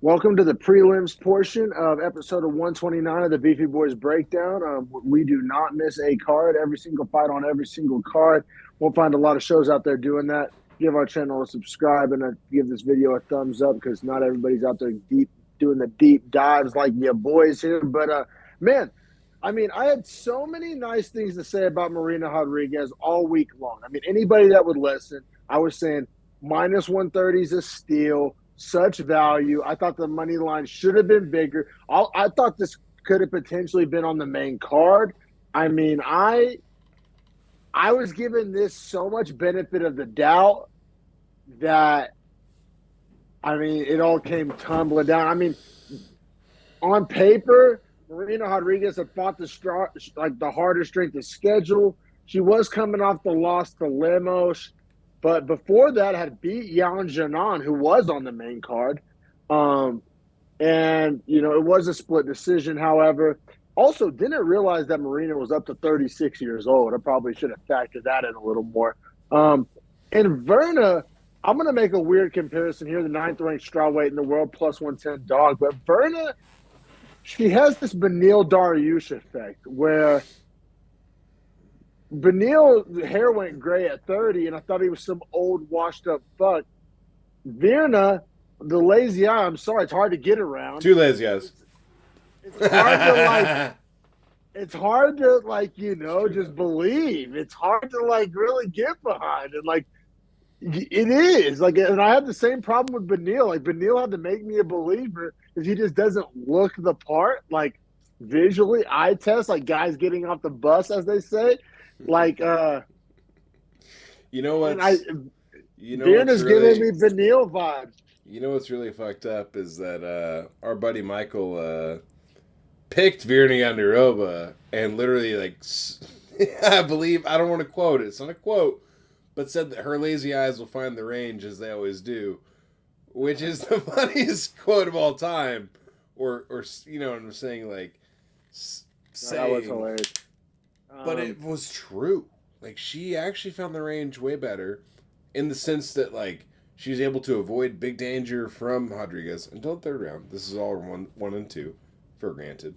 Welcome to the prelims portion of episode of 129 of the Beefy Boys Breakdown. We do not miss a card. Every single fight on every single card. We'll find a lot of shows out there doing that. Give our channel a subscribe and give this video a thumbs up because not everybody's out there doing the deep dives like your boys here. But, man, I had so many nice things to say about Marina Rodriguez all week long. Anybody that would listen, I was saying minus 130 is a steal. Such value. I thought the money line should have been bigger. I thought this could have potentially been on the main card. I was giving this so much benefit of the doubt that, it all came tumbling down. On paper, Marina Rodriguez had fought the harder strength of schedule. She was coming off the loss to Lemos. But before that, had beat Yan Jinan, who was on the main card. It was a split decision, however. Also, didn't realize that Marina was up to 36 years old. I probably should have factored that in a little more. And Verna, I'm going to make a weird comparison here, the 9th-ranked strawweight in the world, plus 110 dog. But Verna, she has this Beneil Dariush effect where – Beneil's hair went gray at 30, and I thought he was some old, washed-up fuck. Virna, the lazy eye, I'm sorry, it's hard to get around. Two lazy eyes. It's hard to, just believe. It's hard to, really get behind. And, it is. And I had the same problem with Beneil. Beneil had to make me a believer because he just doesn't look the part, visually, eye test, guys getting off the bus, as they say. Virna's giving me Beneil vibes. You know what's really fucked up is that our buddy Michael picked Virna Jandiroba and literally I believe, I don't want to quote it, it's not a quote, but said that her lazy eyes will find the range as they always do, which is the funniest quote of all time, or you know what I'm saying, That was hilarious. But it was true. She actually found the range way better in the sense that, she was able to avoid big danger from Rodriguez until the third round. This is all 1 and 2, for granted.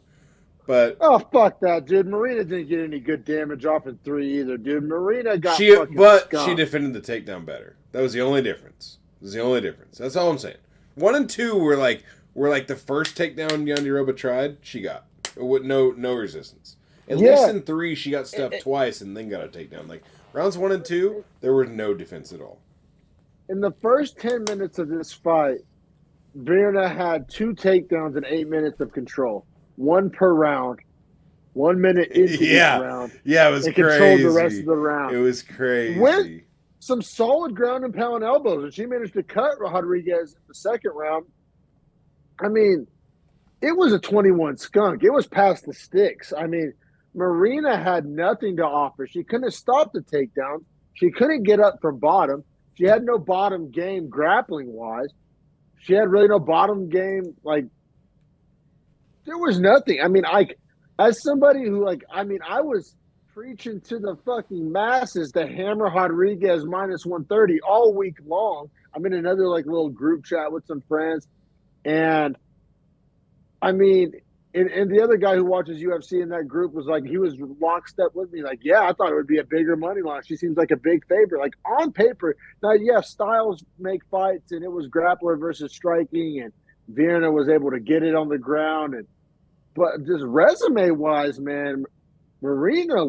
But oh, fuck that, dude. Marina didn't get any good damage off in 3 either, dude. Marina got she defended the takedown better. That was the only difference. That's all I'm saying. 1 and 2 were the first takedown Jandiroba tried, she got. With no resistance. At least in 3, she got stuffed twice and then got a takedown. Rounds 1 and 2, there was no defense at all. In the first 10 minutes of this fight, Virna had 2 takedowns and 8 minutes of control. 1 per round. 1 minute into each round. Yeah, it was crazy. Controlled the rest of the round. It was crazy. With some solid ground and pound elbows. And she managed to cut Rodriguez in the second round. It was a 21 skunk. It was past the sticks. Marina had nothing to offer. She couldn't stop the takedown. She couldn't get up from bottom. She had no bottom game grappling-wise. She had really no bottom game. There was nothing. As somebody who, I was preaching to the fucking masses to hammer Rodriguez minus 130 all week long. I'm in another, little group chat with some friends. And, And the other guy who watches UFC in that group was he was lockstep with me. I thought it would be a bigger money line. She seems like a big favorite. On paper, now, styles make fights, and it was grappler versus striking, and Virna was able to get it on the ground. But just resume-wise, man, Marina,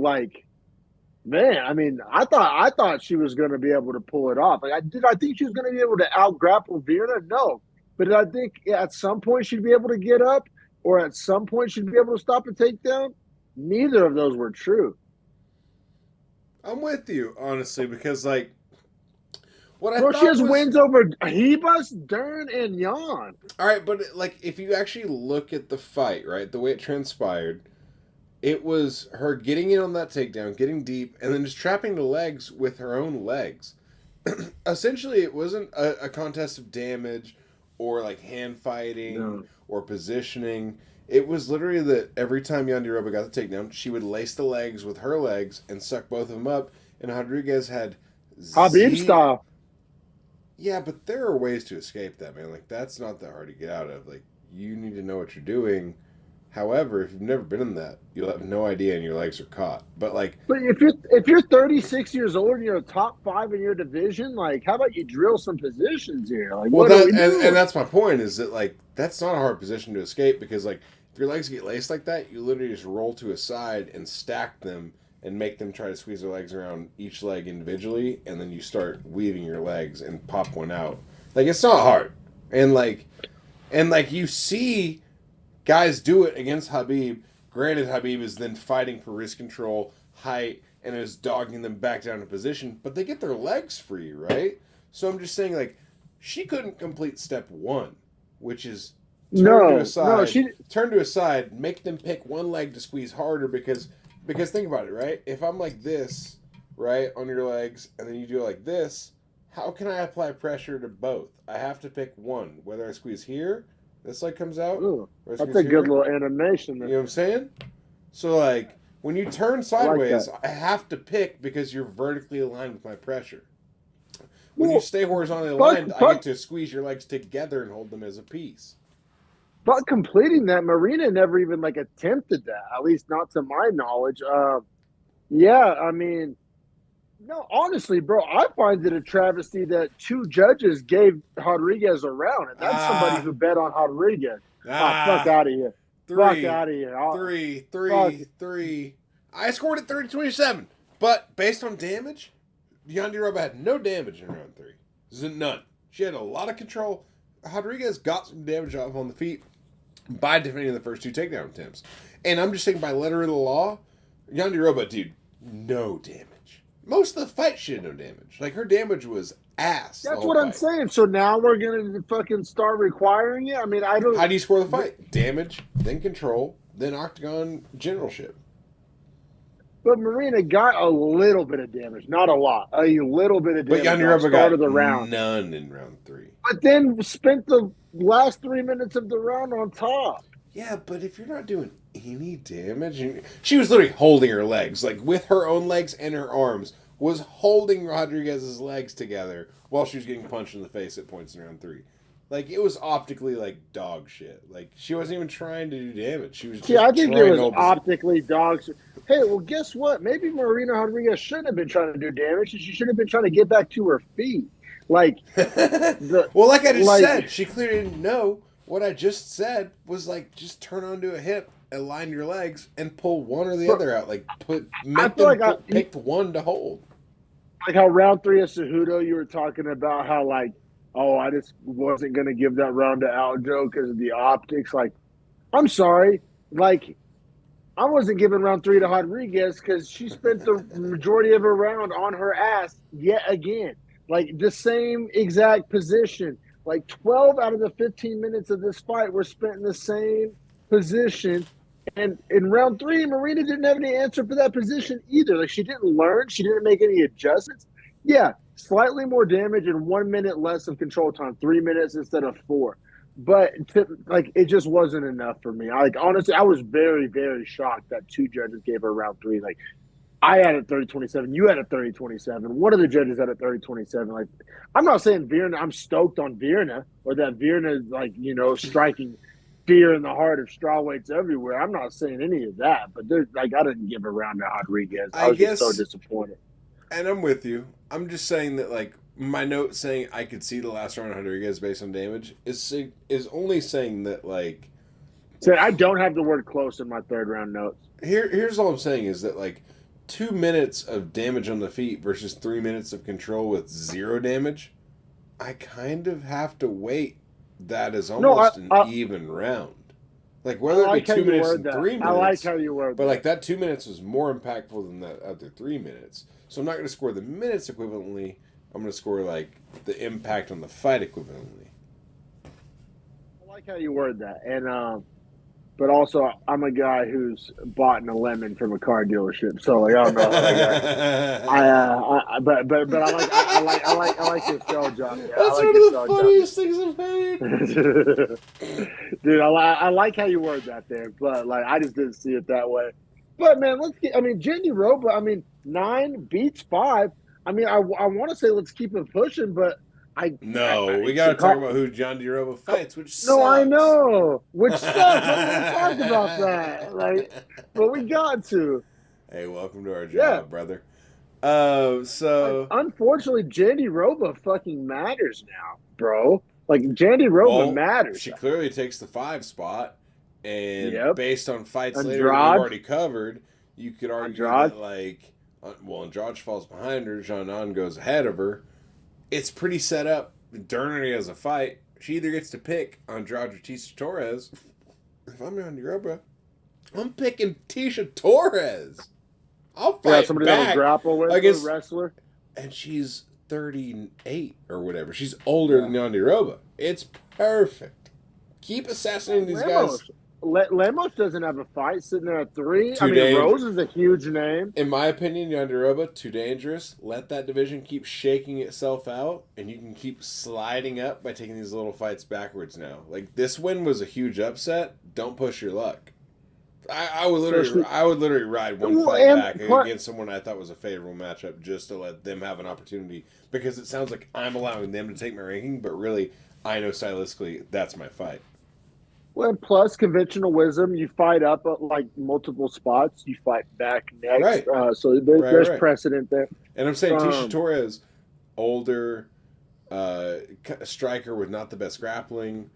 I thought she was going to be able to pull it off. Did I think she was going to be able to out-grapple Virna? No. But did I think at some point she'd be able to get up? Or at some point she'd be able to stop a takedown? Neither of those were true. I'm with you, honestly, because, she has wins over Hebus, Dern, and Yan. All right, but, if you actually look at the fight, right, the way it transpired, it was her getting in on that takedown, getting deep, and then just trapping the legs with her own legs. Essentially, it wasn't a contest of damage or, hand fighting or positioning. It was literally that every time Jandiroba got the takedown, she would lace the legs with her legs and suck both of them up, and Rodriguez had Habib style. Yeah, but there are ways to escape that, man. Like, that's not that hard to get out of. Like, you need to know what you're doing. However, if you've never been in that, you'll have no idea and your legs are caught. But, like, But if you're 36 years old and you're a top 5 in your division, like how about you drill some positions here? Like well, what are that we and doing? that's my point is that, like, that's not a hard position to escape because, like, if your legs get laced like that, you literally just roll to a side and stack them and make them try to squeeze their legs around each leg individually, and then you start weaving your legs and pop one out. Like, it's not hard. And like you see guys do it against Habib. Granted, Habib is then fighting for wrist control, height, and is dogging them back down to position, but they get their legs free, right? So I'm just saying, like, she couldn't complete step one, which is No, turn to a side, make them pick one leg to squeeze harder because think about it, right? If I'm like this, right, on your legs, and then you do it like this, how can I apply pressure to both? I have to pick one. Whether I squeeze here, this leg comes out, ooh, or I that's squeeze a good here. little animation You there. know what I'm saying? So, like, when you turn I like sideways, that. I have to pick because you're vertically aligned with my pressure. When you Well, stay horizontally but aligned, I but get to squeeze your legs together and hold them as a piece. but completing that, Marina never even like attempted that. At least not to my knowledge. Yeah, I mean, no, honestly, bro, I find it a travesty that two judges gave Rodriguez a round, and that's somebody Ah, who bet on Rodriguez. Ah, fuck ah, out of here. Fuck three, out of here. three, Fuck. three, three. I scored at 30-27, but based on damage, Yandy Roba had no damage in round three. None. She had a lot of control. Rodriguez got some damage off on the feet by defending the first two takedown attempts. And I'm just saying, by letter of the law, Yandy Roba, dude, no damage. Most of the fight, she had no damage. Like, her damage was ass the That's whole what I'm fight. saying. So now we're gonna fucking start requiring it. I mean, I How don't. do you score the fight? Damage, then control, then octagon generalship. But Marina got a little bit of damage, not a lot, a little bit of But damage Yandy off Roba start of got the round. none in round three. But then spent the last 3 minutes of the round on top. Yeah, but if you're not doing any damage, she was literally holding her legs, like with her own legs and her arms, was holding Rodriguez's legs together while she was getting punched in the face at points in round three. Like, it was optically like dog shit. Like, she wasn't even trying to do damage. She was See, I just think it trying to was hold this. optically dogs. Hey, well, guess what? Maybe Marina Rodriguez shouldn't have been trying to do damage. She should have been trying to get back to her feet. Like the Well, like I just like. said, she clearly didn't know. What I just said was, like, just turn onto a hip, align your legs, and pull one or the But other out. Like, I make feel them like pick one to hold. like how round three of Cejudo, you were talking about how like, oh, I just wasn't gonna give that round to Aljo because of the optics. Like, I'm sorry, like I wasn't giving round three to Rodriguez because she spent the majority of her round on her ass yet again. Like the same exact position. Like 12 out of the 15 minutes of this fight were spent in the same position. And in round three, Marina didn't have any answer for that position either. Like she didn't learn, she didn't make any adjustments. Yeah, slightly more damage and 1 minute less of control time, 3 minutes instead of four. But like it just wasn't enough for me. Like honestly, I was very, very shocked that two judges gave her round three. Like I had it 30-27. You had it 30-27. One of the judges had it 30-27. Like, I'm not saying Virna, I'm stoked on Virna or that Virna is like, striking fear in the heart of strawweights everywhere. I'm not saying any of that, but there's like, I didn't give a round to Rodriguez. I I was just so guess, disappointed. and I'm with you. I'm just saying that, like, my note saying I could see the last round of Rodriguez based on damage is only saying that, like, So I don't have the word close in my third round notes. here's all I'm saying is that, like, 2 minutes of damage on the feet versus 3 minutes of control with zero damage, I kind of have to weight that as No, almost an even round. Like, I whether it be like how 2 minutes you word and that. three I like minutes, how you word but, that. like, that 2 minutes was more impactful than that other 3 minutes. So I'm not going to score the minutes equivalently. I'm going to score, like, the impact on the fight equivalently. I like how you word that. And but also I'm a guy who's bought a lemon from a car dealership. So like I don't know. Like but I like your sell job. Yeah, I That's like one your of the sell job. funniest things I've heard. Dude, I like how you word that there, but like I just didn't see it that way. But man, I mean, Jenny Roba, I mean, 9 beats 5. I mean, I want to say let's keep it pushing, but We got to talk about who John DeRoba fights, which sucks. No, I know, which sucks. I don't want to talk about that. But we got to. Hey, welcome to our job, brother. Unfortunately, Jandy Roba fucking matters now, bro. Jandy Roba matters. She clearly takes the 5 spot, and based on fights later that we've already covered, you could argue that Andrade falls behind her, Jeannon goes ahead of her. It's pretty set up. Dern has a fight. She either gets to pick Andrade or Tisha Torres. If I'm Jandy Roba, I'm picking Tisha Torres. I'll fight somebody back. That'll grapple with a wrestler. And she's 38 or whatever. She's older than Jandy Roba. It's perfect. Keep assassinating these guys. Lemos doesn't have a fight sitting there at 3. Rose is a huge name. In my opinion, Jandy Roba, too dangerous. Let that division keep shaking itself out, and you can keep sliding up by taking these little fights backwards now. This win was a huge upset. Don't push your luck. I would literally ride one fight back against someone I thought was a favorable matchup just to let them have an opportunity, because it sounds like I'm allowing them to take my ranking, but really, I know stylistically that's my fight. Well, plus conventional wisdom, you fight up at multiple spots, you fight back next. Right. So there's precedent there. And I'm saying Tisha Torres, older, striker with not the best grappling,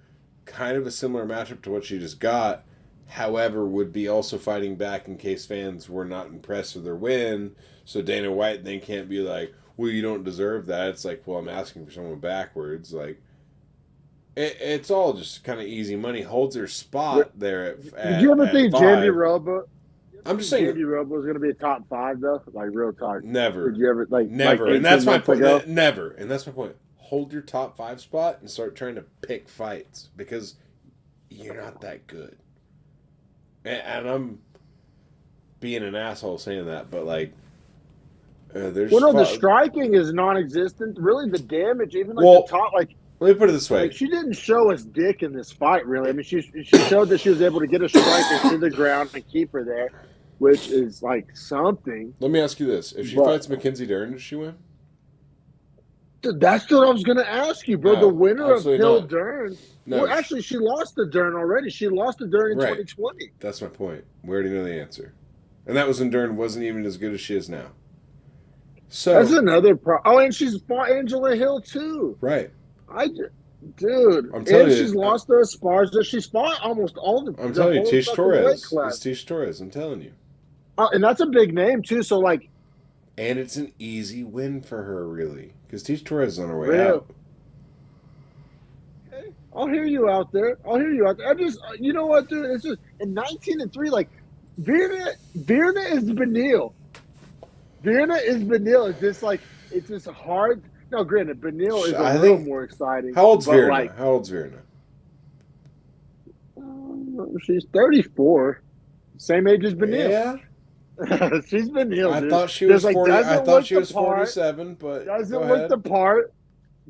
kind of a similar matchup to what she just got. However, would be also fighting back in case fans were not impressed with their win. So Dana White then can't be like, well, you don't deserve that. It's like, well, I'm asking for someone backwards. It's all just kind of easy money. Holds her spot there at Did you ever think Jandy Roba? I'm just saying. Jandy Roba was going to be a top 5, though? Real talk. Never. Did you ever, never. And that's my point. Never. And that's my point. Hold your top 5 spot and start trying to pick fights, because you're not that good. And I'm being an asshole saying that, but there's. The striking is non-existent. Really, the damage, even the top, let me put it this way: she didn't show us dick in this fight. Really, she showed that she was able to get a striker to the ground and keep her there, which is something. Let me ask you this: if she fights Mackenzie Dern, does she win? That's what I was going to ask you, bro. The winner of Hill Dern. No. Well, actually, she lost to Dern already. She lost to Dern in 2020. That's my point. We already know the answer. And that was when Dern wasn't even as good as she is now. So that's another problem. Oh, and she's fought Angela Hill, too. Right. Dude. I'm telling you. She's lost to Esparza. She's fought almost all the I'm telling you, Tisha Torres. It's Tisha Torres. I'm telling you. And that's a big name, too. So, And it's an easy win for her, really. Because Tisha Torres is on her way out. Okay. I'll hear you out there. I just, you know what, dude? It's just, in 19-3, Virna is Benil. It's just it's just hard. No, granted, Benil is a little more exciting. How old's Virna? She's 34. Same age as Benil. Yeah. She's Benil. I thought she was 40. I thought she was 47, but doesn't look the part.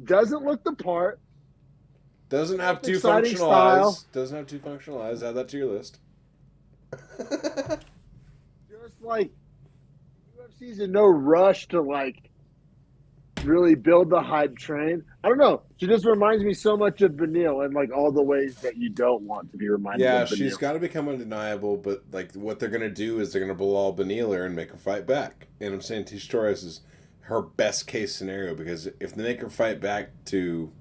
Doesn't have 2 functional eyes. Doesn't have 2 functional eyes. Add that to your list. Just UFC's in no rush to really build the hype train. I don't know. She just reminds me so much of Benil and all the ways that you don't want to be reminded of Benil. Yeah, she's got to become undeniable, but what they're going to do is they're going to Bilal Benil her and make her fight back. And I'm saying Tisha Torres is her best case scenario, because if they make her fight back to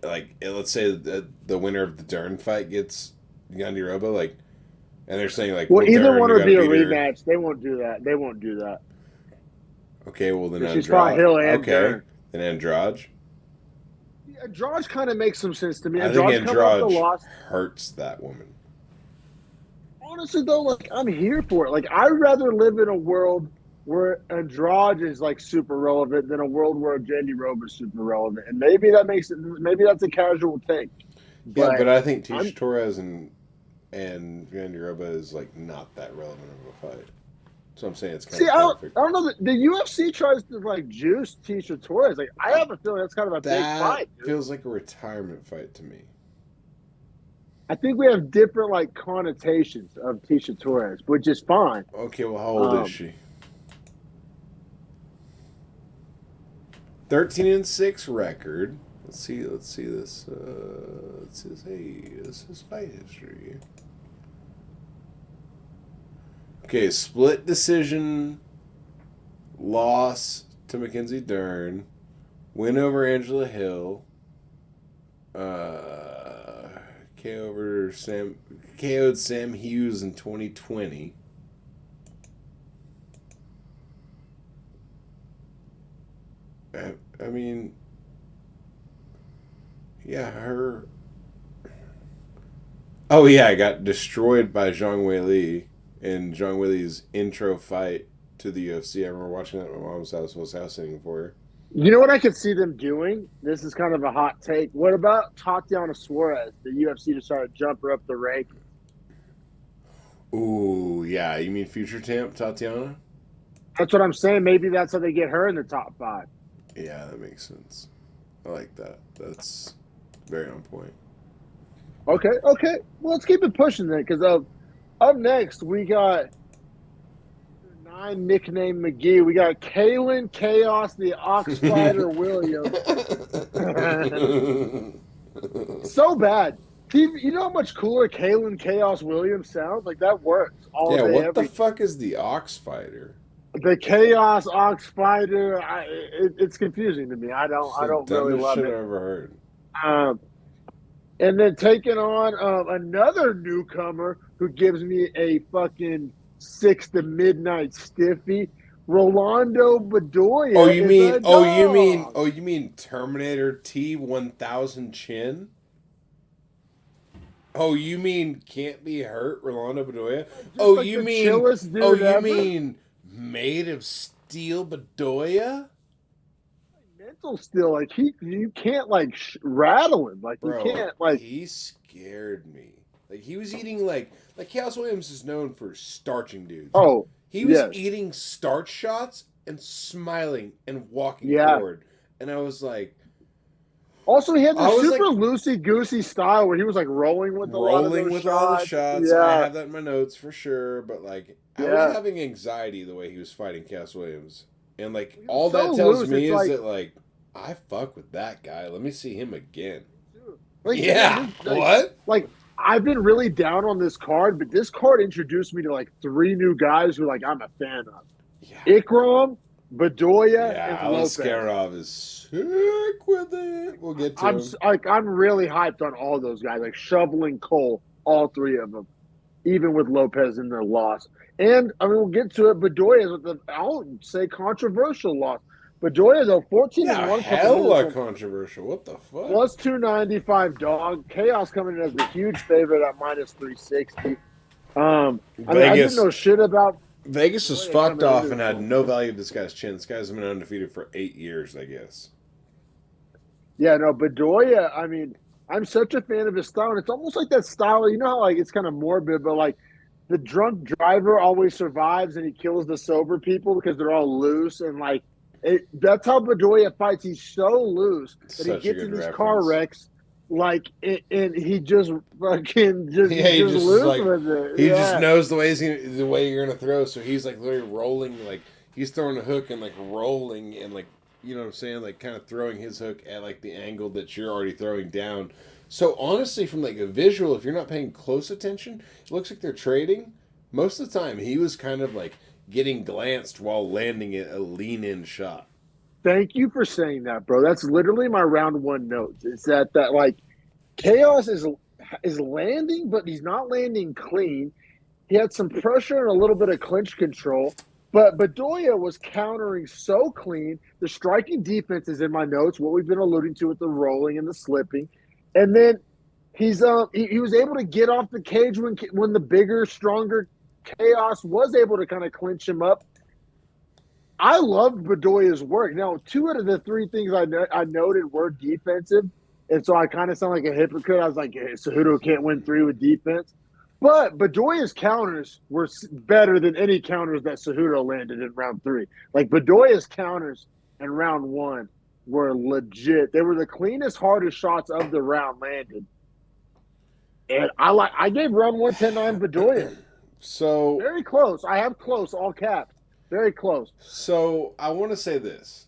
let's say the winner of the Dern fight gets Jandy Roba, and they're saying either Dern, one will be a rematch. They won't do that. Okay, well then she's fought Hill and Dern. Then Andrade. Yeah, Andrade kind of makes some sense to me. I think Andrade hurts that woman. Honestly, though, I'm here for it. I'd rather live in a world where Andrade is super relevant than a world where Jandy Roba is super relevant, and maybe that's a casual take. But I think Tisha Torres and Jandy Roba is not that relevant of a fight. So I'm saying it's kind of perfect. I don't know. The UFC tries to juice Tisha Torres. I have a feeling that's kind of a big fight. That feels like a retirement fight to me. I think we have different connotations of Tisha Torres, which is fine. Okay, well, how old is she? 13-6 record. Let's see this. Let's see this. Hey, this is fight history. Okay, split decision, loss to Mackenzie Dern, win over Angela Hill, KO'd Sam Hughes in 2020. I mean, yeah, her. Oh yeah, I got destroyed by Zhang Weili in Zhang Weili's intro fight to the UFC. I remember watching that at my mom's house. I was house sitting for her. You know what I could see them doing? This is kind of a hot take. What about Tatiana Suarez? The UFC decided to jump her up the rank. Ooh, yeah. You mean future champ Tatiana? That's what I'm saying. Maybe that's how they get her in the top 5. Yeah, that makes sense. I like that. That's very on point. Okay. Well, let's keep it pushing then, because up next we got 9 nickname McGee. We got Kalen Chaos, the Ox Fighter Williams. So bad. You know how much cooler Kalen Chaos Williams sounds? Like, that works all day. What the fuck is the Ox Fighter? The Chaos Ox Fighter. It's confusing to me. I don't really love it. I've ever heard. And then taking on another newcomer who gives me a fucking 6 to midnight stiffy, Rolando Bedoya. You mean Terminator T-1000 Chin? Oh, you mean can't be hurt, Rolando Bedoya? You mean made of steel Bedoya? Mental steel, like you can't like rattle him, like bro, you can't like. He scared me. Like he was eating like Chaos Williams is known for starching dudes. Oh, he was eating starch shots and smiling and walking forward, and I was like. Also, he had this super loosey-goosey style where he was like rolling with all the shots. Yeah. I have that in my notes for sure, but like I was having anxiety the way he was fighting Cass Williams, and like all that tells me is that like I fuck with that guy. Let me see him again. Like, what? Like I've been really down on this card, but this card introduced me to like 3 new guys who like I'm a fan of. Yeah. Ikram, Bedoya, and Lopez. Askarov is sick with it. We'll get to him. I'm really hyped on all those guys, like shoveling coal, all 3 of them, even with Lopez in their loss. And I mean, we'll get to it. Bedoya with the I won't say controversial loss. Bedoya though 14-1. Hella controversial. What the fuck? Plus 295 dog. Chaos coming in as the huge favorite at minus 360. I didn't know shit about. Vegas was fucked off and had no value to this guy's chin. This guy's been undefeated for 8 years, I guess. Yeah, no, Bedoya, I mean, I'm such a fan of his style. And it's almost like that style, you know how like it's kind of morbid, but like the drunk driver always survives and he kills the sober people because they're all loose. And like that's how Bedoya fights. He's so loose that he gets in these car wrecks. Like and he just fucking just loose like, with it. He just knows the way you're gonna throw, so he's like literally rolling, like he's throwing a hook and like rolling and like you know what I'm saying, like kind of throwing his hook at like the angle that you're already throwing down. So honestly, from like a visual, if you're not paying close attention, it looks like they're trading. Most of the time, he was kind of like getting glanced while landing a lean-in shot. Thank you for saying that, bro. That's literally my round 1 notes. It's that like Chaos is landing, but he's not landing clean. He had some pressure and a little bit of clinch control, but Bedoya was countering so clean. The striking defense is in my notes, what we've been alluding to with the rolling and the slipping. And then he was able to get off the cage when the bigger, stronger Chaos was able to kind of clinch him up. I loved Bedoya's work. Now, 2 out of the 3 things I noted were defensive, and so I kind of sound like a hypocrite. I was like, hey, Cejudo can't win 3 with defense. But Bedoya's counters were better than any counters that Cejudo landed in round 3. Like, Bedoya's counters in round 1 were legit. They were the cleanest, hardest shots of the round landed. And I gave round 1 10-9 Bedoya. So very close. I have close, all caps. Very close. So I want to say this.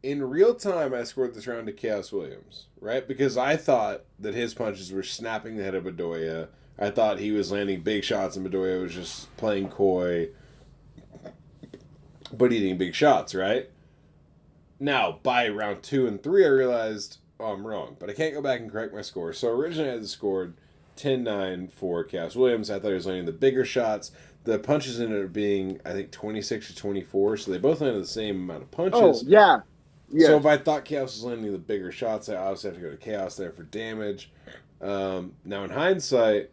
in real time, I scored this round to Chaos Williams, right? Because I thought that his punches were snapping the head of Bedoya. I thought he was landing big shots and Bedoya was just playing coy, but eating big shots, right? Now, by round 2 and 3, I realized, oh, I'm wrong. But I can't go back and correct my score. So originally I had scored 10-9 for Chaos Williams. I thought he was landing the bigger shots. The punches ended up being, I think, 26 to 24. So they both landed the same amount of punches. Oh, yeah. Yes. So if I thought Chaos was landing the bigger shots, I obviously have to go to Chaos there for damage. Now, in hindsight,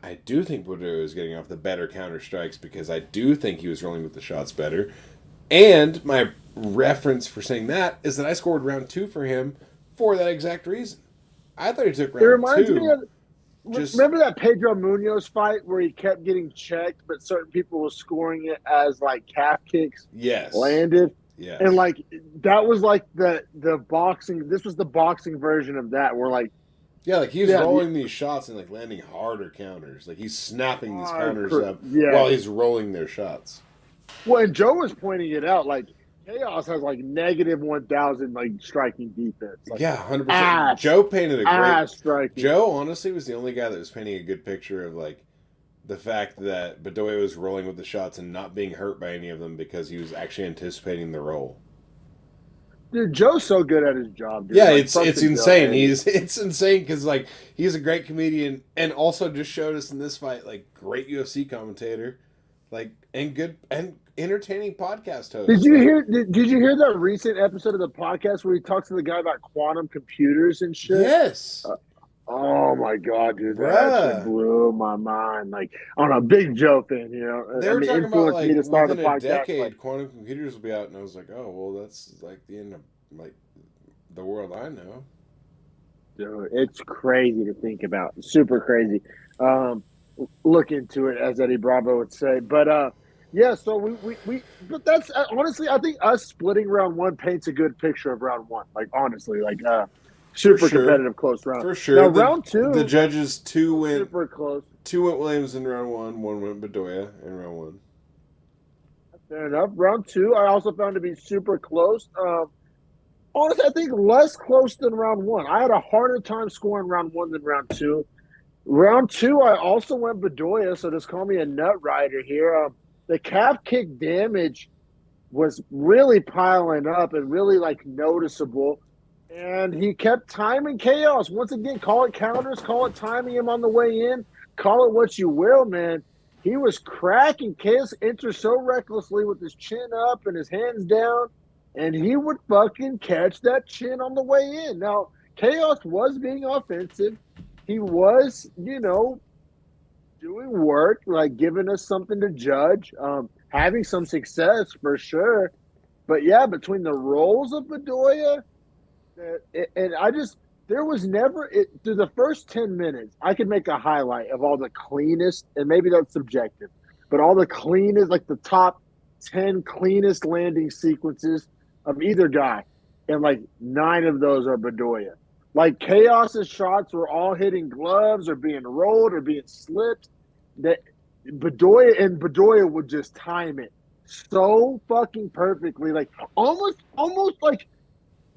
I do think Bedoya was getting off the better counter strikes because I do think he was rolling with the shots better. And my reference for saying that is that I scored round 2 for him for that exact reason. I thought he took round 2. It reminds me of, remember that Pedro Munoz fight where he kept getting checked, but certain people were scoring it as like calf kicks landed? Yes. And like that was like the boxing. This was the boxing version of that, where like like he's rolling these shots and like landing harder counters. Like he's snapping these counters up while he's rolling their shots. Well, and Joe was pointing it out. Like Chaos has like negative 1,000 like striking defense. Like, 100%. Joe painted a great striking. Joe honestly was the only guy that was painting a good picture of like the fact that Bedoya was rolling with the shots and not being hurt by any of them because he was actually anticipating the roll. Dude, Joe's so good at his job, dude. Yeah, like, it's insane. It's insane because like he's a great comedian and also just showed us in this fight like great UFC commentator, like and good and entertaining podcast host. Did you hear that recent episode of the podcast where he talks to the guy about quantum computers and shit? Yes. Oh my god, dude! That shit blew my mind. Like, I'm a big Joe fan, you know. They were talking about like within a decade, quantum computers will be out, and I was like, oh well, that's like the end of like the world I know. Dude, it's crazy to think about. Super crazy. Look into it, as Eddie Bravo would say. But yeah. So we but that's honestly, I think us splitting round 1 paints a good picture of round 1. Like honestly, like. Super competitive, close round. For sure. Now, round 2. The judges 2 went super close. 2 went Williams in round 1, 1 went Bedoya in round 1. Fair enough. Round 2, I also found to be super close. Honestly, I think less close than round 1. I had a harder time scoring round 1 than round 2. Round 2, I also went Bedoya, so just call me a nut rider here. The calf kick damage was really piling up and really like noticeable. And he kept timing Chaos. Once again, call it counters, call it timing him on the way in, call it what you will, man. He was cracking. Chaos enters so recklessly with his chin up and his hands down, and he would fucking catch that chin on the way in. Now, Chaos was being offensive. He was, you know, doing work, like giving us something to judge, having some success for sure. But yeah, between the rolls of Bedoya, and I just, there was never, through the first 10 minutes, I could make a highlight of all the cleanest, and maybe that's subjective, but all the cleanest, like the top 10 cleanest landing sequences of either guy. And like 9 of those are Bedoya. Like Chaos's shots were all hitting gloves or being rolled or being slipped. That Bedoya would just time it so fucking perfectly. Like almost like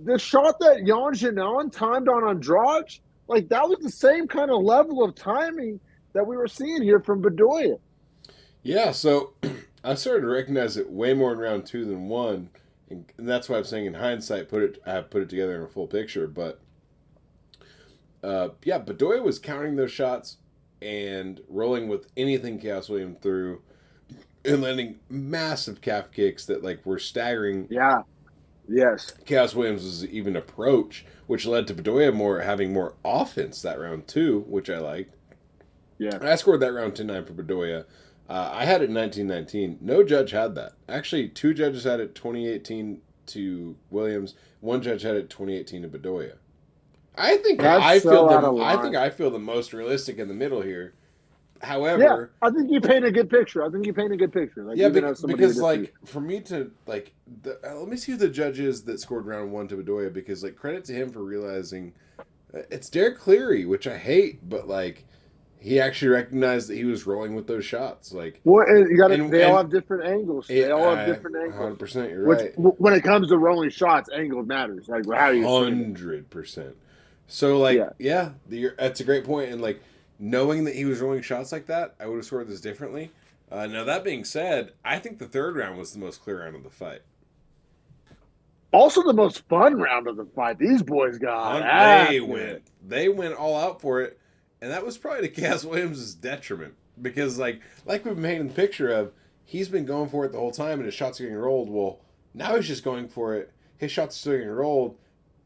the shot that Yan Xiaonan timed on Andrade, like that was the same kind of level of timing that we were seeing here from Bedoya. Yeah, so I started to recognize it way more in round 2 than 1, and that's why I'm saying in hindsight, I have put it together in a full picture. But yeah, Bedoya was counting those shots and rolling with anything Chaos Williams threw, and landing massive calf kicks that like were staggering. Yeah. Yes. Chaos Williams' even approach, which led to Bedoya having more offense that round too, which I liked. Yeah. I scored that round 10-9 for Bedoya. I had it 19-19. No judge had that. Actually, 2 judges had it 2018 to Williams. 1 judge had it 2018 to Bedoya. I think I feel the most realistic in the middle here. However, yeah, I think you paint a good picture. Like, yeah, because like for me to like, let me see who the judge is that scored round 1 to Bedoya, because like credit to him for realizing it's Derek Cleary, which I hate, but like He actually recognized that he was rolling with those shots. Like, Well, and you got to. and They all and have different angles. They all have different angles. 100%, you're Which, right. when it comes to rolling shots, angle matters. Like how you swing it. 100%. So, like, Yeah. yeah, that's a great point. And, like, knowing that he was rolling shots like that, I would have scored this differently. Now, that being said, I think the third round was the most clear round of the fight. Also, the most fun round of the fight. These boys got They after went. it. They went all out for it. And that was probably to Cass Williams' detriment. Because, like we've been painting the picture of, he's been going for it the whole time and his shots are getting rolled. Well, now he's just going for it. His shots are still getting rolled.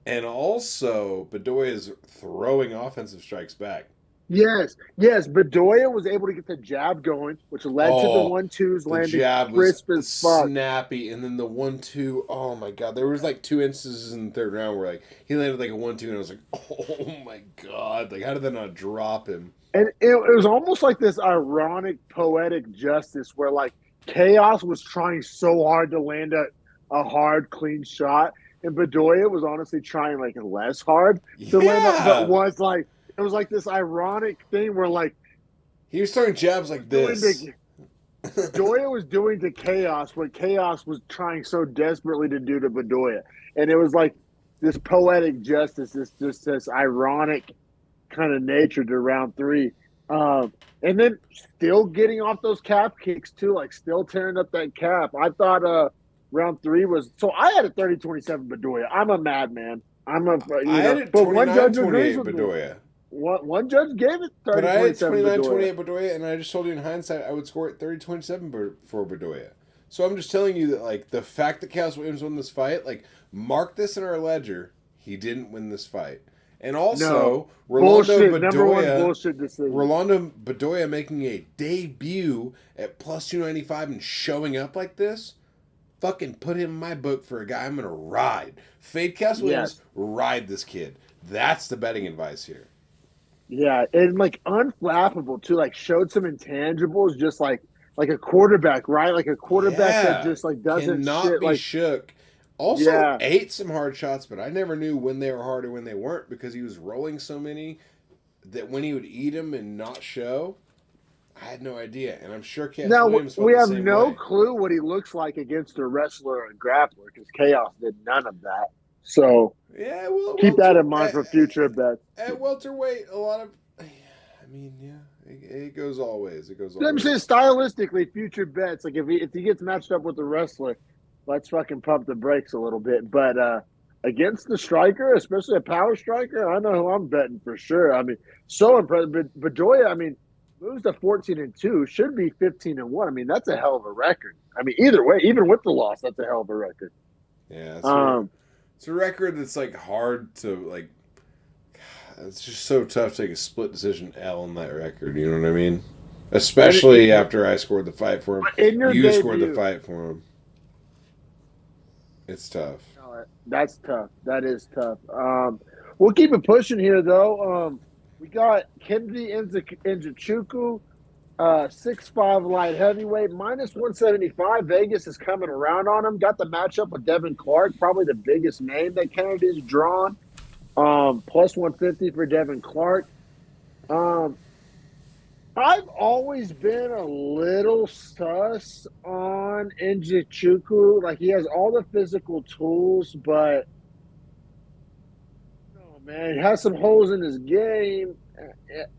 And also, Bedoya is throwing offensive strikes back. Yes, yes. Bedoya was able to get the jab going, which led to the 1-2s The landing jab was crisp as fuck. snappy, and then the 1-2. Oh my god, there was like 2 instances in the third round where like he landed like a 1-2, and I was like, oh my god, like how did that not drop him? And it was almost like this ironic, poetic justice where like Chaos was trying so hard to land a hard, clean shot, and Bedoya was honestly trying like less hard to land it, but it was like this ironic thing where like he was throwing jabs like this. Bedoya was doing to Chaos what Chaos was trying so desperately to do to Bedoya, and it was like this poetic justice, this ironic kind of nature to round three. And then still getting off those cap kicks too, like still tearing up that cap. I thought round three was so I had a 30-27 Bedoya. I'm a madman. I had it 29-28 Bedoya. One judge gave it 30-27 But I had 29-28 Bedoya. Bedoya, and I just told you in hindsight I would score it 30-27 for Bedoya. So I'm just telling you that like the fact that Cass Williams won this fight, like mark this in our ledger, he didn't win this fight. And also, Rolando Bedoya making a debut at plus 295 and showing up like this, fucking put him in my book for a guy I'm going to ride. Fade Cass Williams, ride this kid. That's the betting advice here. Yeah, and like unflappable too, like showed some intangibles, just like a quarterback, right? Like a quarterback that just like doesn't cannot be like shook. Also ate some hard shots, but I never knew when they were hard or when they weren't because he was rolling so many that when he would eat them and not show, I had no idea. And I'm sure Cass Williams felt we the have same no way. clue what he looks like against a wrestler and grappler because Chaos did none of that. So yeah, well, keep that in mind for future bets. At welterweight, a lot of, I mean, yeah, it goes all ways. It goes all ways. I'm saying stylistically, future bets. Like if he gets matched up with the wrestler, let's fucking pump the brakes a little bit. But against the striker, especially a power striker, I know who I'm betting for sure. I mean, so impressive. But Bedoya, I mean, moves to 14-2, should be 15-1. I mean, that's a hell of a record. I mean, either way, even with the loss, that's a hell of a record. Yeah, it's a record that's like hard to like. It's just so tough to take a split decision L in that record. You know what I mean? Especially after I scored the fight for him. You scored the fight for him. It's tough. That's tough. That is tough. We'll keep it pushing here, though. We got Kennedy Nzechukwu, 6'5" light heavyweight, minus 175. Vegas is coming around on him. Got the matchup with Devin Clark, probably the biggest name that Kennedy's drawn. Plus 150 for Devin Clark. I've always been a little sus on Nzechukwu. Like, he has all the physical tools, but man, he has some holes in his game.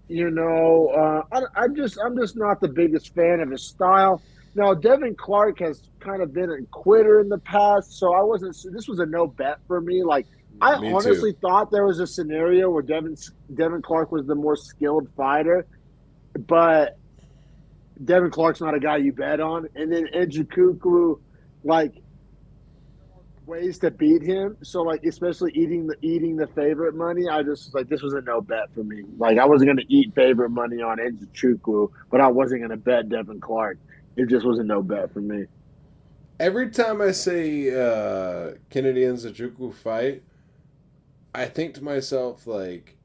You know, I'm just not the biggest fan of his style. Now, Devin Clark has kind of been a quitter in the past, so this was a no bet for me. Like, I honestly thought there was a scenario where Devin Clark was the more skilled fighter, but Devin Clark's not a guy you bet on. And then Nzechukwu, like, ways to beat him. So, like, especially eating the favorite money, I just like this was a no bet for me. Like, I wasn't going to eat favorite money on Nzechukwu, but I wasn't going to bet Devin Clark. It just was a no bet for me. Every time I say Kennedy Nzechukwu fight, I think to myself, like,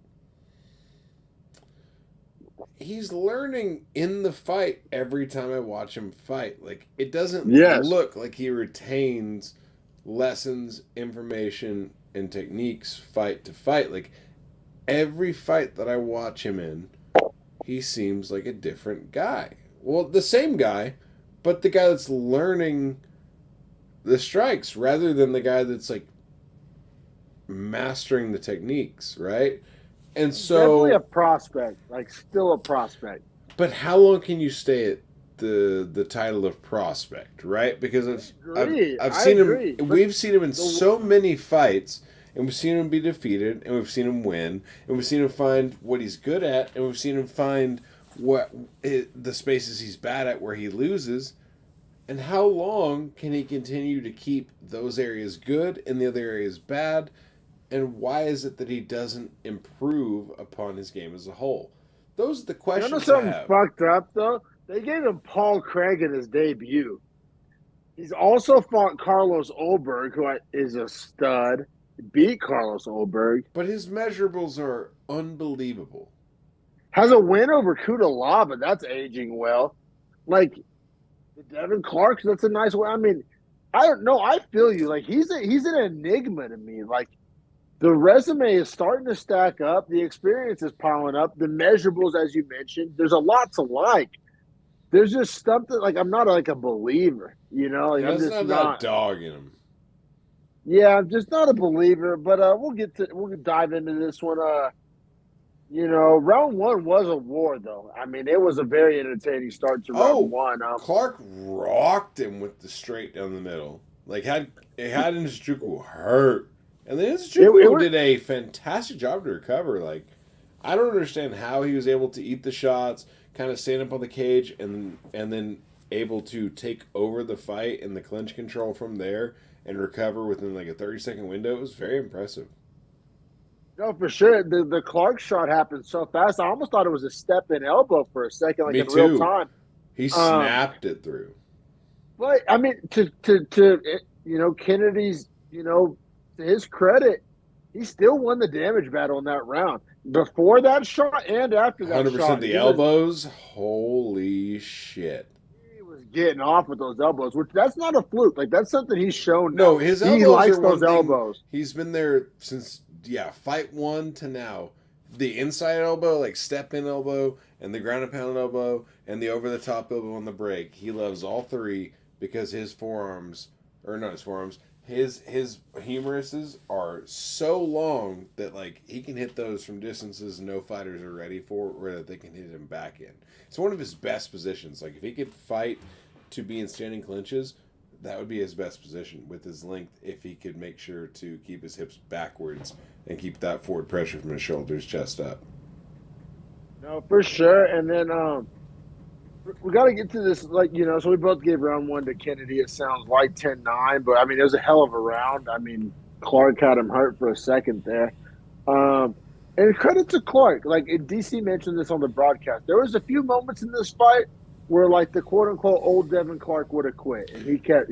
he's learning in the fight every time I watch him fight. Like, it doesn't look like he retains lessons, information, and techniques fight to fight. Like, every fight that I watch him in, he seems like a different guy. Well, the same guy, but the guy that's learning the strikes rather than the guy that's like mastering the techniques, right? And Definitely a so, prospect, like still a prospect. but how long can you stay at the title of prospect, right? Because I agree. I've I seen him. agree. But We've seen him in the so many fights, and we've seen him be defeated, and we've seen him win, and we've seen him find what he's good at, and we've seen him find the spaces he's bad at where he loses. And how long can he continue to keep those areas good and the other areas bad? And why is it that he doesn't improve upon his game as a whole? Those are the you know questions I something have. fucked up though? They gave him Paul Craig in his debut. He's also fought Carlos Ulberg, who is a stud. Beat Carlos Ulberg. But his measurables are unbelievable. Has a win over Kudala, but that's aging well. Like the Devin Clark, that's a nice way. I mean, I don't know. I feel you. Like he's an enigma to me. Like the resume is starting to stack up. The experience is piling up. The measurables, as you mentioned, there's a lot to like. There's just stuff that like I'm not like a believer. You know, He like I'm doesn't just have that not. dog in him. Yeah, I'm just not a believer. But we'll dive into this one. Round one was a war, though. I mean, it was a very entertaining start to round Oh, one. Clark rocked him with the straight down the middle. Like had Njoku hurt. And then It Njoku was did a fantastic job to recover. Like I don't understand how he was able to eat the shots, kind of stand up on the cage, and then able to take over the fight and the clinch control from there and recover within like a 30-second window. It was very impressive. no for sure. The Clark shot happened so fast. I almost thought it was a step in elbow for a second, like Me in real too. time. He Um, snapped it through. but I mean, to Kennedy's to his credit, he still won the damage battle in that round. Before that shot and after that 100% shot, the elbows. Holy shit. he was getting off with those elbows, which that's not a fluke. Like that's something he's shown now. No, his He elbows likes are those one thing. elbows. He's been there since, fight one to now. The inside elbow, like step in elbow, and the ground and pound elbow, and the over the top elbow on the break. He loves all three because his forearms, or not his forearms, his humeruses are so long that like he can hit those from distances no fighters are ready for, or that they can hit him back in. It's one of his best positions. Like if he could fight to be in standing clinches, that would be his best position with his length if he could make sure to keep his hips backwards and keep that forward pressure from his shoulders, chest up. No, for sure. And then we got to get to this, so we both gave round one to Kennedy. It sounds like 10-9, but I mean, it was a hell of a round. I mean, Clark had him hurt for a second there. And credit to Clark. Like, DC mentioned this on the broadcast. There was a few moments in this fight where, like, the quote-unquote old Devin Clark would have quit, and he kept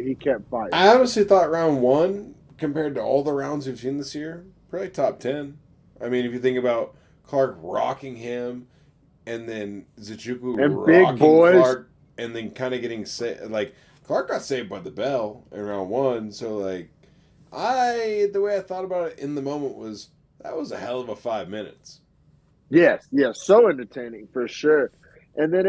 fighting. I honestly thought round one, compared to all the rounds we've seen this year, probably top 10. I mean, if you think about Clark rocking him, and then Njoku And big rocking boys. Clark, and then kind of getting like Clark got saved by the bell in round one. So like, the way I thought about it in the moment was that was a hell of a 5 minutes. Yes, so entertaining for sure. And then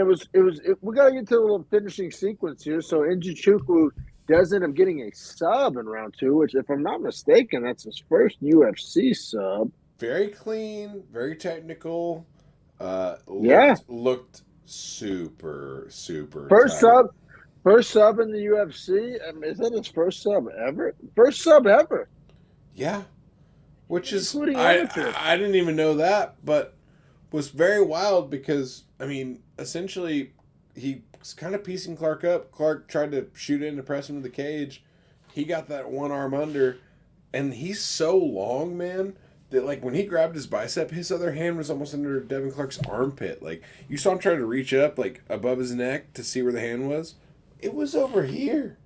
we got to get to a little finishing sequence here. So Njoku does end up getting a sub in round two, which, if I'm not mistaken, that's his first UFC sub. Very clean, very technical. Looked super First tight. sub in the UFC. Is that his first sub ever? First sub ever. Yeah, which is Including amateur. I didn't even know that, but was very wild because I mean, essentially, he was kind of piecing Clark up. Clark tried to shoot in to press him to the cage. He got that one arm under, and he's so long, man, that like when he grabbed his bicep, his other hand was almost under Devin Clark's armpit. Like you saw him try to reach up like above his neck to see where the hand was. It was over here.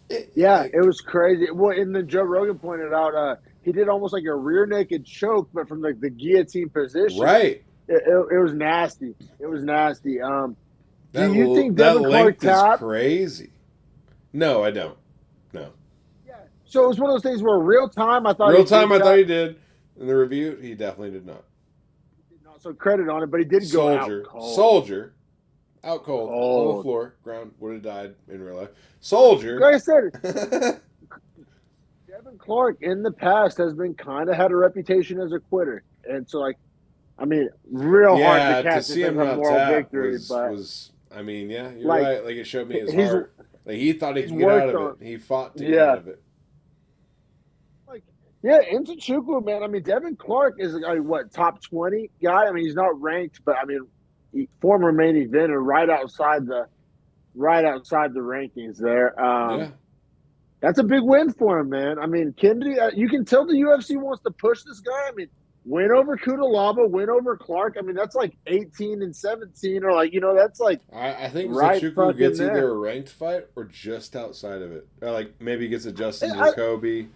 It was crazy. Well, and then Joe Rogan pointed out he did almost like a rear naked choke, but from like the guillotine position. Right. It was nasty. It was nasty. Do you think that Devin Clark length is tapped? crazy? No, I don't. No. Yeah. So it was one of those things where real time I thought I thought he did. In the review, he definitely did not. also credit on it, but he did go out cold. Soldier. Out cold. On the floor. Ground would have died in real life. Soldier. Like I said, Devin Clark in the past has been kind of had a reputation as a quitter. And so, like, I mean, real hard to catch see him a not moral tap victory. was, I mean, yeah, you're like, right. Like, it showed me his heart. Like, he thought he could get out of it. He fought to get out of it. Like, yeah, Nzechukwu, man. I mean, Devin Clark is, what, top 20 guy? I mean, he's not ranked, but, I mean, former main eventer right outside the rankings there. That's a big win for him, man. I mean, Kennedy, you can tell the UFC wants to push this guy. I mean, win over Kudalaba, win over Clark. I mean, that's like 18 and 17, or like, that's like. I think Nzechukwu gets either a ranked fight or just outside of it. Or like maybe gets a Justin Jacoby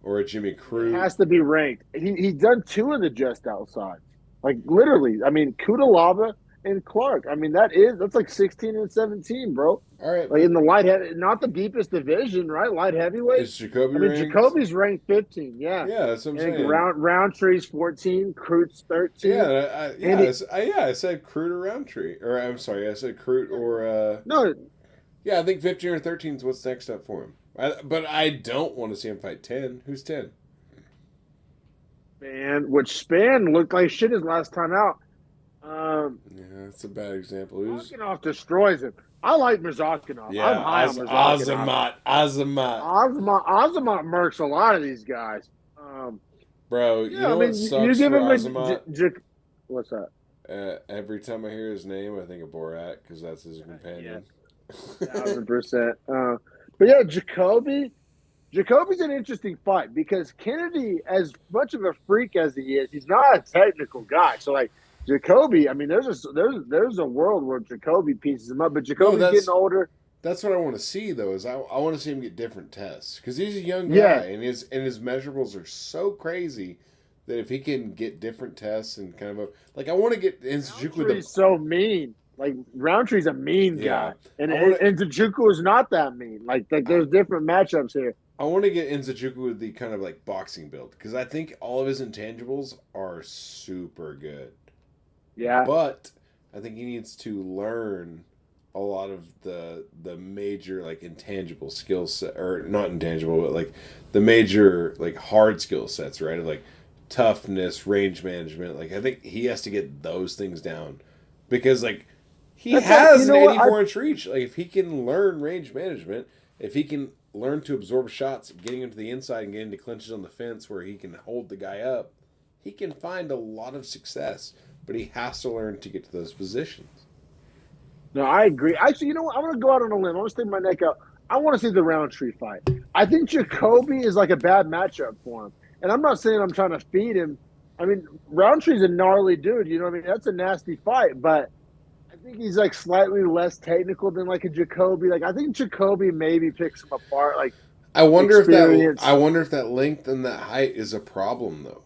or a Jimmy Crute. It has to be ranked. He's done 2 of the just outside. Like literally, I mean, Kudalaba and Clark. I mean, that's like 16 and 17, bro. All right, like in the light heavy, not the deepest division, right? Light heavyweight. Is Jacoby ranked? Jacoby's ranked 15. Yeah, that's what I'm saying. Roundtree's 14, Crute's 13. I said Crute or Roundtree, or I'm sorry, I said Crute or no. Yeah, I think 15 or 13 is what's next up for him. But I don't want to see him fight 10. Who's 10? Span looked like shit his last time out. Yeah, that's a bad example. Mazakhanov destroys him. I like Mazakhanov. Yeah, I'm high on Mazakhanov. Azamat murks a lot of these guys. Bro, you know what sucks for Azamat? What's that? Every time I hear his name, I think of Borat because that's his companion. 1,000%. But yeah, Jacoby's an interesting fight because Kennedy, as much of a freak as he is, he's not a technical guy. So like Jacoby, I mean, there's a world where Jacoby pieces him up, but Jacoby's getting older. That's what I want to see though. Is I want to see him get different tests because he's a young guy and his measurables are so crazy that if he can get different tests and kind of I want to get Nzechukwu. He's so mean. Like Roundtree's a mean guy, and Nzechukwu is not that mean. Like there's different matchups here. I want to get Nzechukwu with the kind of like boxing build because I think all of his intangibles are super good. Yeah, but I think he needs to learn a lot of the major like intangible skill set, or not intangible, but like the major like hard skill sets, right? Of like toughness, range management. Like I think he has to get those things down because like. He has an 84-inch reach. Like, if he can learn range management, if he can learn to absorb shots, getting into the inside and getting into clinches on the fence where he can hold the guy up, he can find a lot of success. But he has to learn to get to those positions. No, I agree. Actually, you know what? I'm going to go out on a limb. I'm going to stick my neck out. I want to see the Roundtree fight. I think Jacoby is like a bad matchup for him. And I'm not saying I'm trying to feed him. I mean, Roundtree's a gnarly dude. You know what I mean? That's a nasty fight. But I think he's like slightly less technical than like a Jacoby. Like I think Jacoby maybe picks him apart. Like I wonder if that length and that height is a problem though.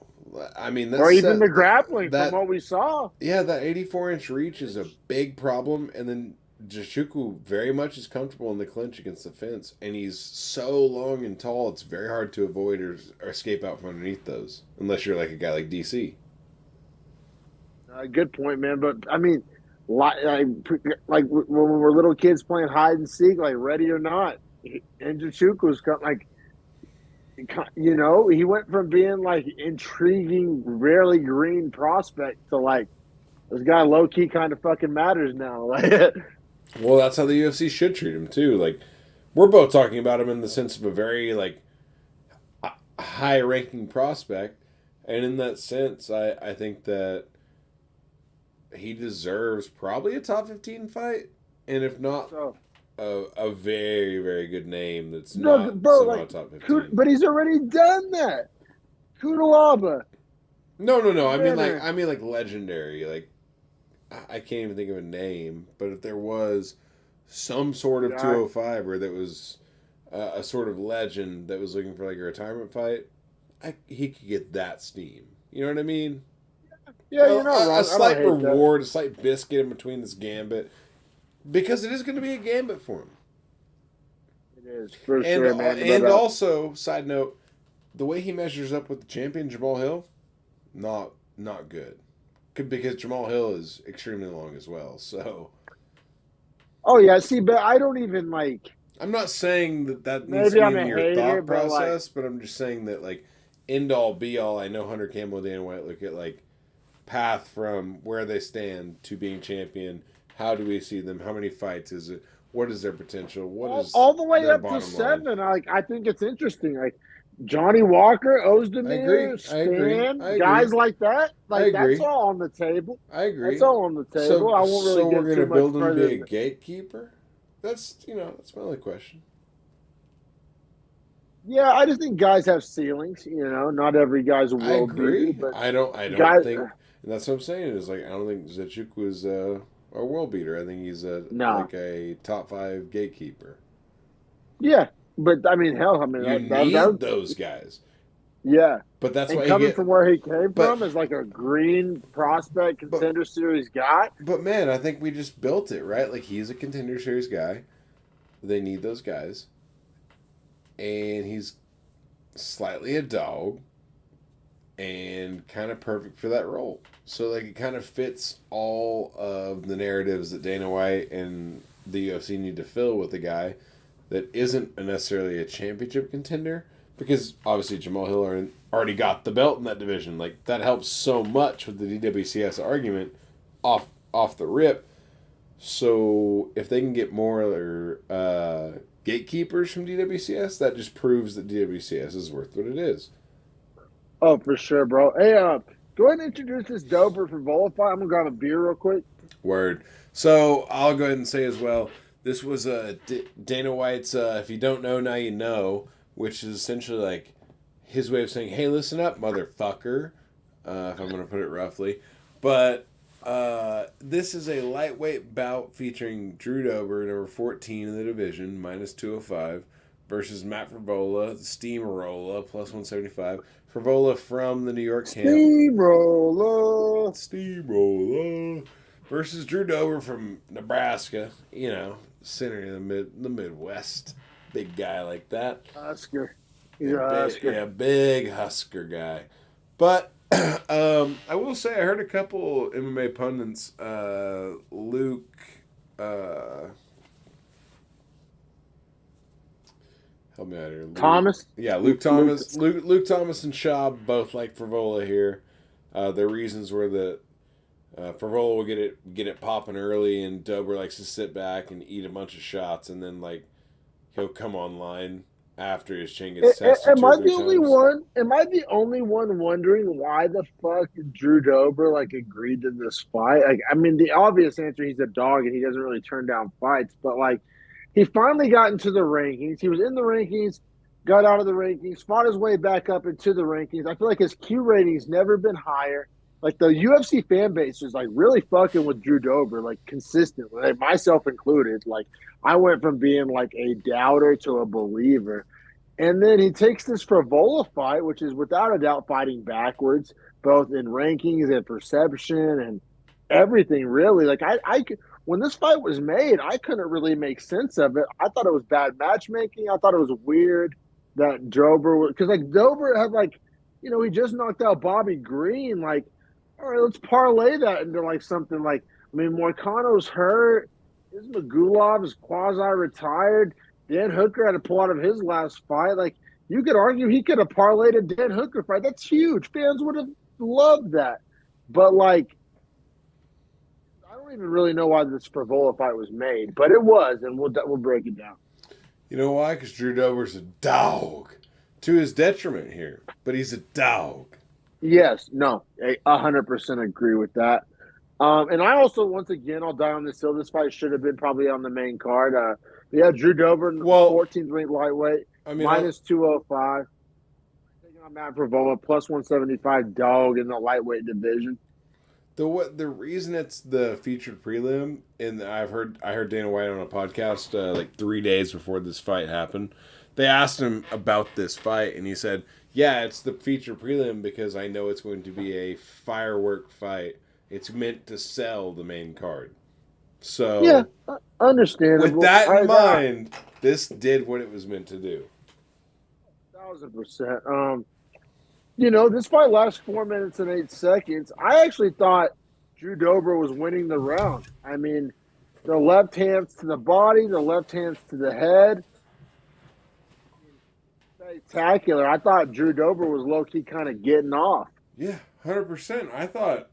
I mean, or even the grappling from what we saw. Yeah, that 84-inch reach is a big problem, and then Nzechukwu very much is comfortable in the clinch against the fence, and he's so long and tall. It's very hard to avoid or escape out from underneath those, unless you're like a guy like DC. Good point, man. But I mean. Like when we were little kids playing hide and seek, like ready or not, Nzechukwu like, he went from being like intriguing, rarely green prospect to like this guy low key kind of fucking matters now. Well, that's how the UFC should treat him too. Like we're both talking about him in the sense of a very like high ranking prospect, and in that sense, I think that. He deserves probably a top 15 fight, and if not, a very, very good name that's not top 15. But he's already done that. Kudalaba. No. I mean like legendary. Like I can't even think of a name, but if there was some sort of 205 where that was a sort of legend that was looking for like a retirement fight, he could get that steam. You know what I mean? Yeah, you're not wrong. A slight reward, a slight biscuit in between this gambit. Because it is going to be a gambit for him. It is, for sure, man. And also, side note, the way he measures up with the champion, Jamal Hill, not good. because Jamal Hill is extremely long as well. So Oh yeah, see, but I don't even like. I'm not saying that needs to Maybe be I'm in a your hater, thought but like, process, but I'm just saying that like end all be all. I know Hunter Campbell, Dan White look at like path from where they stand to being champion. How do we see them? How many fights is it? What is their potential? What is all the way their up to bottom line? 7. I think it's interesting. Like Johnny Walker, I agree. Ozdemir, I agree. Stan, I guys agree. like that. I Like that's agree. all on the table. I That's agree. all on the table. I won't really So we're get too gonna much build him to be further a than gatekeeper. That's my only question. yeah, I just think guys have ceilings. Not every guy's a I world beater, agree. but I don't guys, think, and that's what I'm saying is like I don't think Zachuk was a world beater. I think he's no, like a top 5 gatekeeper. yeah, but I mean, hell, I mean You that need those guys, yeah. but that's And why he coming get. from where he came But from as like a green prospect but contender series guy, but man, I think we just built it right. Like he's a contender series guy. They need those guys, and he's slightly a dog and kind of perfect for that role. So like it kind of fits all of the narratives that Dana White and the UFC need to fill with a guy that isn't necessarily a championship contender because obviously Jamal Hill already got the belt in that division. Like that helps so much with the DWCS argument off the rip. So if they can get more gatekeepers from DWCS, that just proves that DWCS is worth what it is. oh for sure, bro. Hey, go ahead and introduce this doper for Volify. I'm gonna grab a beer real quick. Word. So I'll go ahead and say as well. This was Dana White's. If you don't know now, you know, which is essentially like his way of saying, "Hey, listen up, motherfucker." If I'm going to put it roughly, but this is a lightweight bout featuring Drew Dober, number 14 in the division, minus 205, versus Matt Frevola, Steamrolla, plus 175. Frevola from the New York camp. Steamroller. Steamroller versus Drew Dober from Nebraska. Center of the Midwest, big guy like that. Husker. He's a Husker. Big Husker guy. But I will say I heard a couple MMA pundits, Luke. Help me out here. Thomas? Yeah, Luke Thomas. Luke Thomas and Schaub both like Frevola here. Their reasons were that Frevola will get it popping early, and Dober likes to sit back and eat a bunch of shots, and then like he'll come online after his chin gets tested Am two or I three the only times. one? Am I the only one wondering why the fuck Drew Dober like agreed to this fight? Like, I mean, the obvious answer, he's a dog and he doesn't really turn down fights. But like, he finally got into the rankings. He was in the rankings, got out of the rankings, fought his way back up into the rankings. I feel like his Q rating's never been higher. Like the UFC fan base is like really fucking with Drew Dober, like consistently, like myself included. Like I went from being like a doubter to a believer. And then he takes this Frevola fight, which is without a doubt fighting backwards, both in rankings and perception and everything. Really, like when this fight was made, I couldn't really make sense of it. I thought it was bad matchmaking. I thought it was weird that Dober, because like Dober had like, he just knocked out Bobby Green. Like, all right, let's parlay that into like something like, I mean, Moicano's hurt. Ismagulov is quasi retired. Dan Hooker had to pull out of his last fight. Like, you could argue he could have parlayed a Dan Hooker fight. That's huge. Fans would have loved that. But, like, I don't even really know why this Frevola fight was made, but it was, and we'll break it down. You know why? Because Drew Dober's a dog. To his detriment here, but he's a dog. Yes, no, 100% agree with that. And I also, once again, I'll die on this hill. This fight should have been probably on the main card. Yeah, Drew Dober, 14th ranked lightweight, minus 205. Taking on Matt Frevola, plus 175 dog in the lightweight division. The reason it's the featured prelim, and I heard Dana White on a podcast like 3 days before this fight happened. They asked him about this fight, and he said, "Yeah, it's the featured prelim because I know it's going to be a firework fight. It's meant to sell the main card." So yeah, understandable. With that in mind, this did what it was meant to do. 1,000%. This fight lasts 4 minutes and 8 seconds. I actually thought Drew Dober was winning the round. I mean, the left hands to the body, the left hands to the head. Spectacular. I thought Drew Dober was low-key kind of getting off. Yeah, 100%. I thought,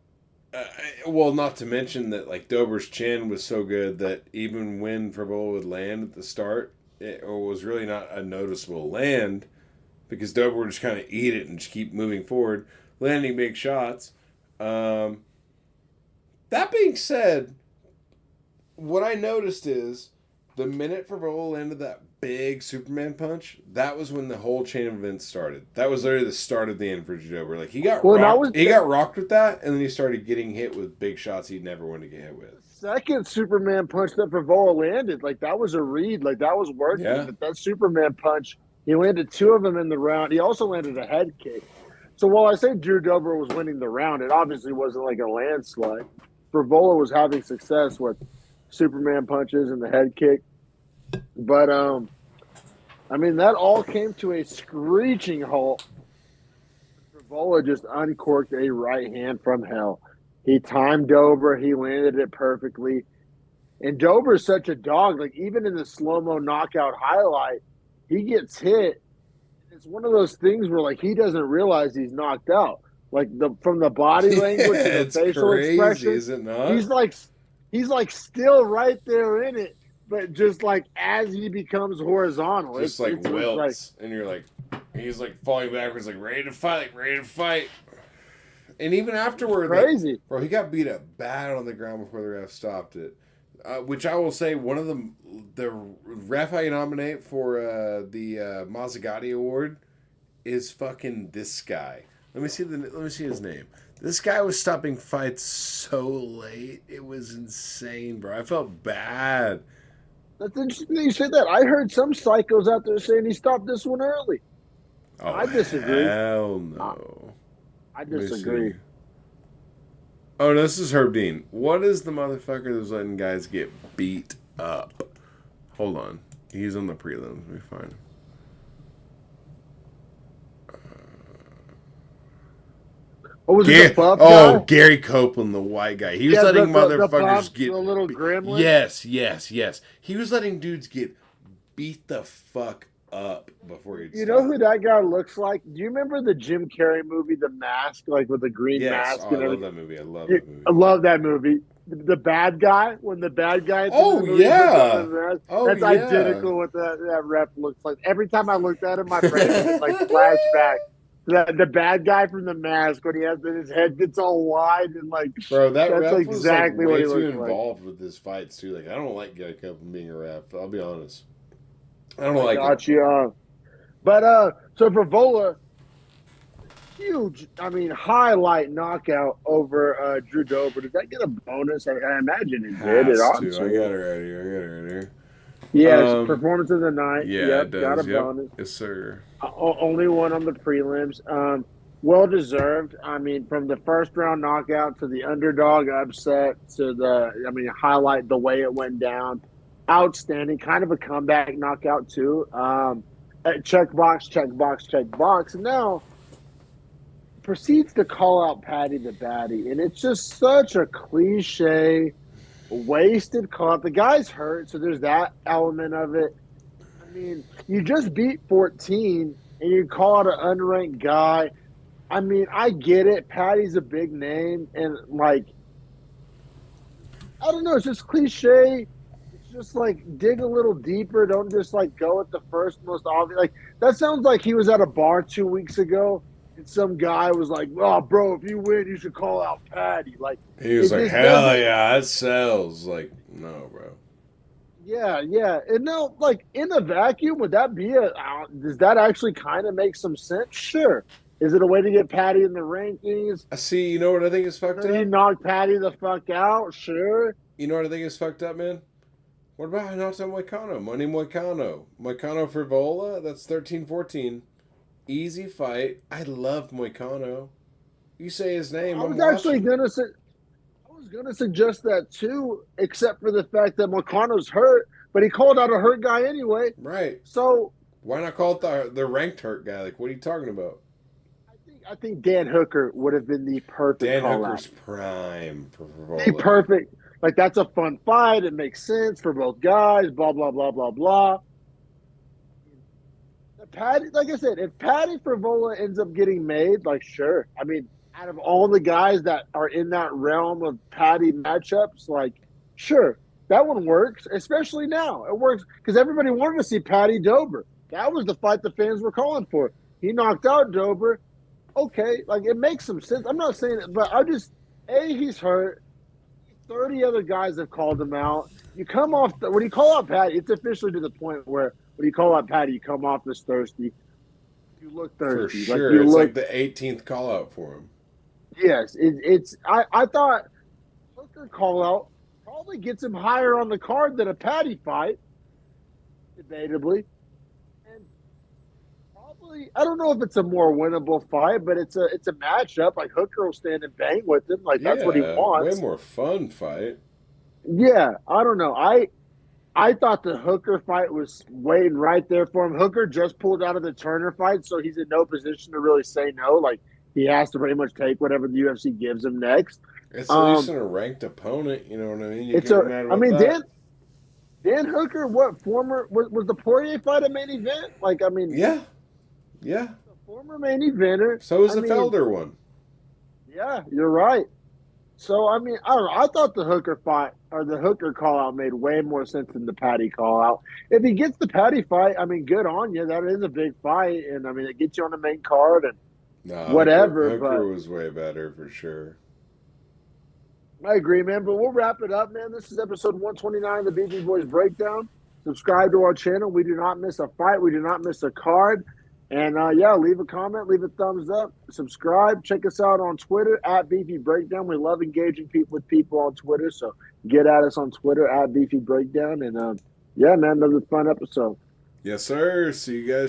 well, not to mention that like Dober's chin was so good that even when Frevola would land at the start, it was really not a noticeable land because Dober would just kind of eat it and just keep moving forward, landing big shots. That being said, what I noticed is the minute Frevola landed that big Superman punch, that was when the whole chain of events started. That was literally the start of the end for Drew Dober. Like he got rocked. He got rocked with that, and then he started getting hit with big shots he never wanted to get hit with. Second Superman punch that Frevola landed, like that was a read, like that was working. Yeah. But that Superman punch, he landed 2 of them in the round. He also landed a head kick. So while I say Drew Dober was winning the round, it obviously wasn't like a landslide. Frevola was having success with Superman punches and the head kick. But, I mean, that all came to a screeching halt. Frevola just uncorked a right hand from hell. He timed Dober. He landed it perfectly. And Dober's such a dog. Like, even in the slow-mo knockout highlight, he gets hit. It's one of those things where, like, he doesn't realize he's knocked out. Like, from the body language to the facial expression. Is it not? He's like still right there in it. But just like as he becomes horizontal, just like wilts, and you're like, he's like falling backwards, like ready to fight. And even afterward, crazy, like, bro, he got beat up bad on the ground before the ref stopped it. Which I will say, one of the ref I nominate for the Mazzagatti Award is fucking this guy. Let me see his name. This guy was stopping fights so late, it was insane, bro. I felt bad. That's interesting that you said that. I heard some psychos out there saying he stopped this one early. Oh, I disagree. Hell no. I disagree. Oh, no, this is Herb Dean. What is the motherfucker that's letting guys get beat up? Hold on. He's on the prelims. Let me find him. Gary Copeland, the white guy. He was letting motherfuckers get... The little gremlin? Yes. He was letting dudes get beat the fuck up before he'd You know who that guy looks like? Do you remember the Jim Carrey movie, The Mask, like with the green mask? I love that movie. I love that movie. The bad guy, when the bad guy... That's identical what that rep looks like. Every time I looked at him, my brain would like flashback. The bad guy from The Mask, when he has his head gets all wide and like, bro, that's ref exactly was like way what too he involved with his fights too. Like, I don't like Gary Copeland being a ref. I'll be honest. I don't like it. But so Frevola, huge, highlight knockout over Drew Dober. Did that get a bonus? I imagine it did. It ought to. I got it right here. Yeah, performance of the night. Yeah, it does. Got a bonus. Yes, sir. Only one on the prelims. Well deserved. I mean, from the first round knockout to the underdog upset to highlight the way it went down. Outstanding. Kind of a comeback knockout too. Checkbox. And now proceeds to call out Patty the Batty, and it's just such a cliche. Wasted call. The guy's hurt, so there's that element of it. I mean, you just beat 14, and you call out an unranked guy. I mean, I get it. Patty's a big name, and like, I don't know. It's just cliche. It's just like dig a little deeper. Don't just like go at the first most obvious. Like that sounds like he was at a bar 2 weeks ago. And some guy was like, "Oh, bro, if you win, you should call out Patty." Like he was like, "Hell yeah, that sells." Like, no, bro. Yeah. And no, like in a vacuum, would that be does that actually kind of make some sense? Sure. Is it a way to get Patty in the rankings? I see. You know what I think is fucked up? He knocked Patty the fuck out. Sure. You know what I think is fucked up, man? What about knocked out Moicano? Money Moicano Frevola. That's 13-14. Easy fight. I love Moicano. You say his name. I was gonna suggest that too, except for the fact that Moicano's hurt, but he called out a hurt guy anyway. Right. So why not call it the ranked hurt guy? Like, what are you talking about? I think Dan Hooker would have been the perfect Dan call Hooker's out. prime for The Frevola. perfect. Like, that's a fun fight. It makes sense for both guys, blah, blah, blah, blah, blah. Patty, like I said, if Patty Frevola ends up getting made, like, sure. I mean, out of all the guys that are in that realm of Patty matchups, like, sure, that one works, especially now. It works because everybody wanted to see Patty Dober. That was the fight the fans were calling for. He knocked out Dober. Okay, like, it makes some sense. I'm not saying it, but he's hurt. 30 other guys have called him out. You come off when you call out Patty, it's officially to the point where when you call out Patty, you come off as thirsty. You look For thirsty. Like, sure. you It's look. like the 18th call out for him. Yes, I thought Hooker call out probably gets him higher on the card than a Patty fight, debatably. And probably, I don't know if it's a more winnable fight, but it's a matchup. Like, Hooker will stand and bang with him. Like, that's what he Yeah, way wants. more fun fight. Yeah, I don't know. I thought the Hooker fight was waiting right there for him. Hooker just pulled out of the Turner fight, so he's in no position to really say no. Like, he has to pretty much take whatever the UFC gives him next. It's at least in a ranked opponent, you know what I mean? You It's can't a. be mad I about mean, that. Dan Hooker, what former was the Poirier fight a main event? Like, I mean, Yeah. a former main eventer. So is I the mean, Felder one. Yeah, you're right. So, I mean, I don't know. I thought the Hooker fight or the Hooker call out made way more sense than the Patty call out. If he gets the Patty fight, I mean, good on you. That is a big fight, and I mean, it gets you on the main card and No, whatever. Hooker But was way better for sure. I agree, man. But we'll wrap it up, man. This is episode 129 of the Beefy Boys Breakdown. Subscribe to our channel. We do not miss a fight. We do not miss a card. And yeah, leave a comment, leave a thumbs up, subscribe. Check us out on Twitter at Beefy Breakdown. We love engaging with people on Twitter, so get at us on Twitter at Beefy Breakdown. And yeah, man, another fun episode. Yes, sir. See you guys